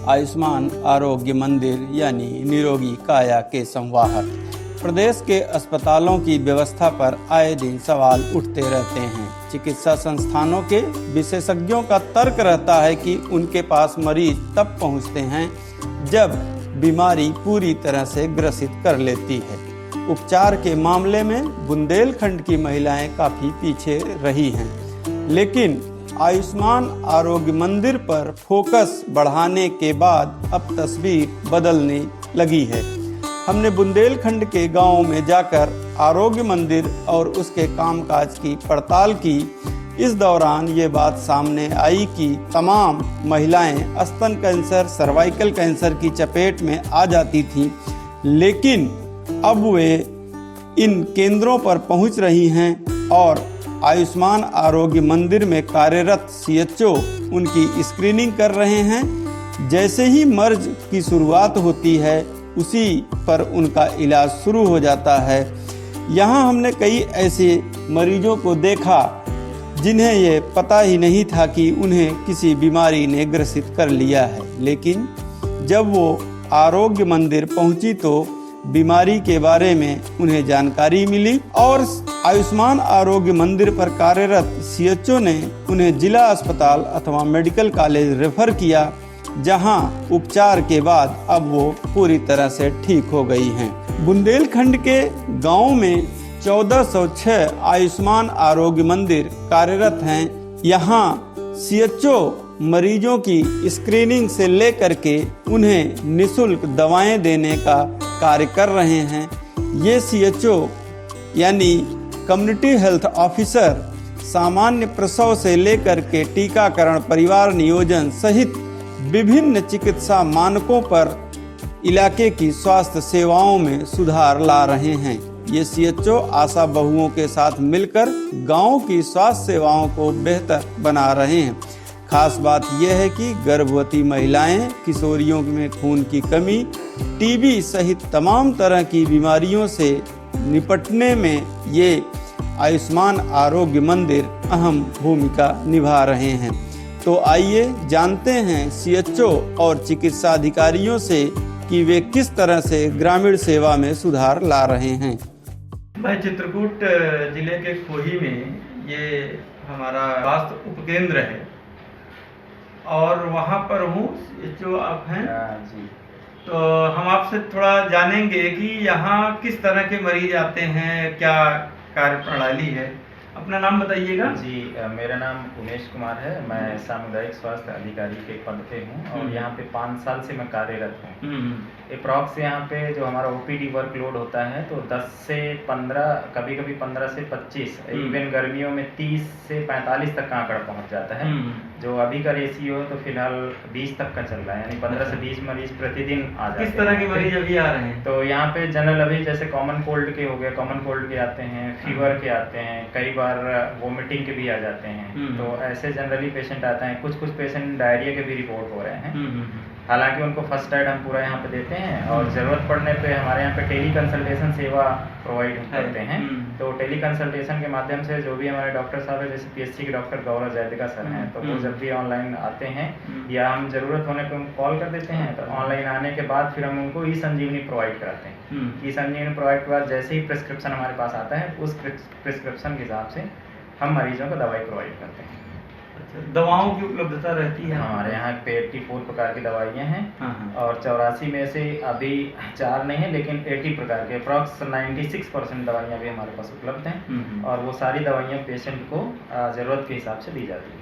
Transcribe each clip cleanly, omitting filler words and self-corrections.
आयुष्मान आरोग्य मंदिर यानी निरोगी काया के संवाहक। प्रदेश के अस्पतालों की व्यवस्था पर आए दिन सवाल उठते रहते हैं। चिकित्सा संस्थानों के विशेषज्ञों का तर्क रहता है कि उनके पास मरीज तब पहुंचते हैं जब बीमारी पूरी तरह से ग्रसित कर लेती है। उपचार के मामले में बुंदेलखंड की महिलाएं काफी पीछे रही हैं, लेकिन आयुष्मान आरोग्य मंदिर पर फोकस बढ़ाने के बाद अब तस्वीर बदलने लगी है। हमने बुंदेलखंड के गांव में जाकर आरोग्य मंदिर और उसके कामकाज की पड़ताल की। इस दौरान ये बात सामने आई कि तमाम महिलाएं स्तन कैंसर, सर्वाइकल कैंसर की चपेट में आ जाती थीं, लेकिन अब वे इन केंद्रों पर पहुंच रही हैं और आयुष्मान आरोग्य मंदिर में कार्यरत सीएचओ उनकी स्क्रीनिंग कर रहे हैं। जैसे ही मर्ज की शुरुआत होती है उसी पर उनका इलाज शुरू हो जाता है। यहाँ हमने कई ऐसे मरीजों को देखा जिन्हें ये पता ही नहीं था कि उन्हें किसी बीमारी ने ग्रसित कर लिया है, लेकिन जब वो आरोग्य मंदिर पहुंची तो बीमारी के बारे में उन्हें जानकारी मिली और आयुष्मान आरोग्य मंदिर पर कार्यरत सीएचओ ने उन्हें जिला अस्पताल अथवा मेडिकल कॉलेज रेफर किया, जहां उपचार के बाद अब वो पूरी तरह से ठीक हो गई हैं। बुंदेलखंड के गांव में 1406 आयुष्मान आरोग्य मंदिर कार्यरत हैं। यहां सीएचओ मरीजों की स्क्रीनिंग से लेकर के उन्हें निःशुल्क दवाएं देने का कार्य कर रहे हैं। ये सीएचओ यानी कम्युनिटी हेल्थ ऑफिसर सामान्य प्रसव से लेकर के टीकाकरण, परिवार नियोजन सहित विभिन्न चिकित्सा मानकों पर इलाके की स्वास्थ्य सेवाओं में सुधार ला रहे हैं। ये सीएचओ आशा बहुओं के साथ मिलकर गांव की स्वास्थ्य सेवाओं को बेहतर बना रहे हैं। खास बात यह है कि गर्भवती महिलाएं, किशोरियों में खून की कमी, टीबी सहित तमाम तरह की बीमारियों से निपटने में ये आयुष्मान आरोग्य मंदिर अहम भूमिका निभा रहे हैं। तो आइए जानते हैं सीएचओ और चिकित्सा अधिकारियों से कि वे किस तरह से ग्रामीण सेवा में सुधार ला रहे हैं। मैं चित्रकूट जिले के खोही में ये हमारा स्वास्थ्य उपकेंद्र है और वहाँ पर हूँ, सीएचओ आप हैं जी। तो हम आपसे थोड़ा जानेंगे कि यहाँ किस तरह के मरीज आते हैं, क्या कार्य प्रणाली है। अपना नाम बताइएगा। जी, मेरा नाम उमेश कुमार है। मैं सामुदायिक स्वास्थ्य अधिकारी के पद पे हूँ और यहाँ पे 5 साल से मैं कार्यरत हूँ। अप्रॉक्स यहाँ पे जो हमारा ओपीडी वर्कलोड होता है तो 10 से 15, कभी कभी 15 से 25, इवन गर्मियों में 30 से 45 तक का आंकड़ा पहुँच जाता है। जो अभी का रेशियो है तो फिलहाल 20 तक का चल रहा है, यानी 15 से 20 मरीज प्रतिदिन आ जाते हैं। किस तरह के मरीज अभी आ रहे हैं? तो यहाँ पे जनरल अभी जैसे कॉमन कोल्ड के हो गए, कॉमन कोल्ड के आते हैं, फीवर के आते हैं, कई बार वोमिटिंग के भी आ जाते हैं। तो ऐसे जनरली पेशेंट आते हैं। कुछ पेशेंट डायरिया के भी रिपोर्ट हो रहे हैं। हालांकि उनको फर्स्ट एड हम पूरा यहाँ पे देते हैं और ज़रूरत पड़ने पे हमारे यहाँ पे टेली कंसल्टेशन सेवा प्रोवाइड करते हैं। तो टेली कंसल्टेशन के माध्यम से जो भी हमारे डॉक्टर साहब है, जैसे पीएचसी के डॉक्टर गौरव जयदिका सर हैं, तो वो जब भी ऑनलाइन आते हैं या हम ज़रूरत होने पर उनको कॉल कर देते हैं, तो ऑनलाइन आने के बाद फिर हम उनको ई संजीवनी प्रोवाइड कराते हैं। ई संजीवनी प्रोवाइड के बाद जैसे ही प्रिस्क्रिप्शन हमारे पास आता है, उस प्रिस्क्रिप्शन के हिसाब से हम मरीजों को दवाई प्रोवाइड करते हैं। दवाओं की उपलब्धता रहती है हमारे यहाँ पे 84 प्रकार की दवाइयाँ हैं और 84 में से अभी 4 नहीं है, लेकिन 80 प्रकार के अप्रॉक्स 96% दवाइयाँ भी हमारे पास उपलब्ध हैं और वो सारी दवाइयाँ पेशेंट को ज़रूरत के हिसाब से दी जाती है।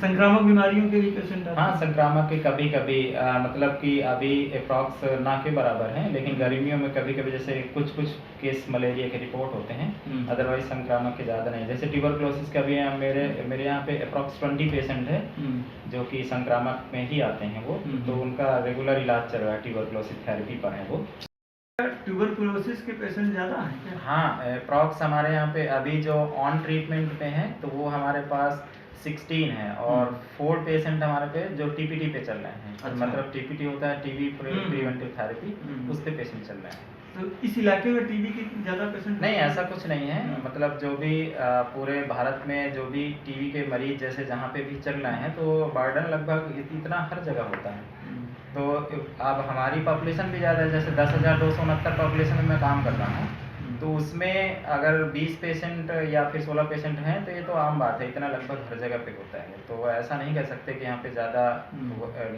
संक्रामक बीमारियों के भी पेशेंट आते हैं? हाँ, संक्रामक के कभी कभी मतलब कि अभी अप्रॉक्स ना के बराबर हैं, लेकिन गर्मियों में कभी कभी जैसे कुछ केस मलेरिया के रिपोर्ट होते हैं, अदरवाइज संक्रामक के ज़्यादा नहीं। जैसे ट्यूबरक्लोसिस का भी मेरे यहाँ पे अप्रॉक्स 20 पेशेंट है जो कि संक्रामक में ही आते हैं वो, तो उनका रेगुलर इलाज चल रहा है, ट्यूबरक्लोसिस थेरेपी पर है वो। ट्यूबरक्लोसिस के पेशेंट ज़्यादा हैं? हाँ, अप्रॉक्स हमारे यहाँ पे अभी जो ऑन ट्रीटमेंट पे हैं तो वो हमारे पास 16 है और 4 पेशेंट हमारे पे जो टीपीटी पे चल रहे हैं। अच्छा। मतलब टीपीटी होता है टीबी प्रिवेंटिव थेरेपी, उस पे पेशेंट चल रहे हैं। तो इस इलाके में टीबी के ज़्यादा पेशेंट नहीं, ऐसा कुछ नहीं है। मतलब जो भी पूरे भारत में जो भी टीबी के मरीज जैसे जहाँ पे भी चल रहे हैं तो बर्डन लगभग इतना हर जगह होता है। तो अब हमारी पॉपुलेशन भी ज़्यादा है, जैसे 10,269 पॉपुलेशन में मैं काम कर रहा हूँ, तो उसमें अगर 20 पेशेंट या फिर 16 पेशेंट हैं तो ये तो आम बात है, इतना लगभग हर जगह पे होता है। तो ऐसा नहीं कह सकते कि यहाँ पे ज़्यादा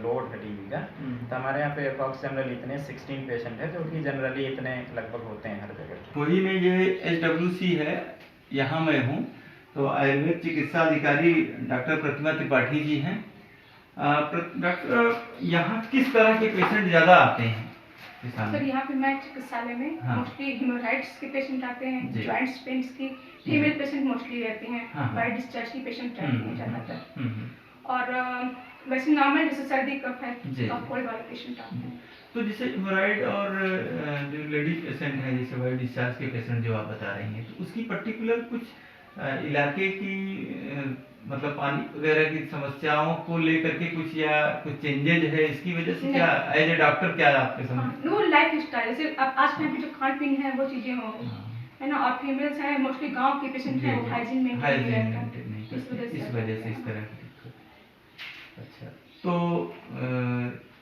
लोड है टीबी का। तो हमारे यहाँ पे अप्रॉक्स जनरली इतने 16 पेशेंट है, जो कि जनरली इतने लगभग होते हैं हर जगह। वही में ये HWC है, यहाँ मैं हूँ, तो आयुर्वेद चिकित्सा अधिकारी डॉक्टर प्रतिमा त्रिपाठी जी हैं। डॉक्टर, यहाँ किस तरह के पेशेंट ज़्यादा आते हैं? सर यहाँ पे मैं चिकित्सालय में हाँ। मोस्टली हीमोराइड्स के पेशेंट आते हैं, जी। जॉइंट्स पेन्स की, फीमेल पेशेंट मोस्टली रहते हैं, हाँ, हाँ। बाय डिस्चार्ज की पेशेंट रहते हैं ज़्यादातर। हम्म। और वैसे नॉर्मल जैसे सर्दी कफ है, जी। कफ कोल्ड वाले पेशेंट आते हैं। तो जैसे हेमोराइड और जो लेडी पेशेंट है, जैसे वाइड डिस्चार्ज के पेशेंट जो आप बता रही हैं, तो उसकी पर्टिकुलर कुछ इलाके की मतलब पानी वगैरह की समस्याओं को लेकर के कुछ या कुछ चेंजेज है इसकी वजह से, क्या एज ए डॉक्टर क्या आपके समझ? नो लाइफ स्टाइल, जैसे अब आज टाइम पे जो खान पीन है वो चीज़ें हो है ना, और फीमेल्स हैं मोस्टली गांव के पेशेंट हैं, वो हाइजीन में नहीं, इस वजह से इस तरह की दिक्कत। अच्छा, तो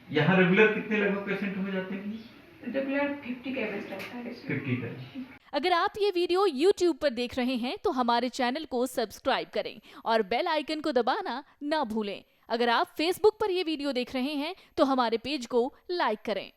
यहाँ रेगुलर कितने लगभग पेशेंट हो जाते हैं? रेगुलर 50 का एवरेज रहता है। 50 का। अगर आप ये वीडियो YouTube पर देख रहे हैं तो हमारे चैनल को सब्सक्राइब करें और बेल आइकन को दबाना ना भूलें। अगर आप Facebook पर ये वीडियो देख रहे हैं तो हमारे पेज को लाइक करें।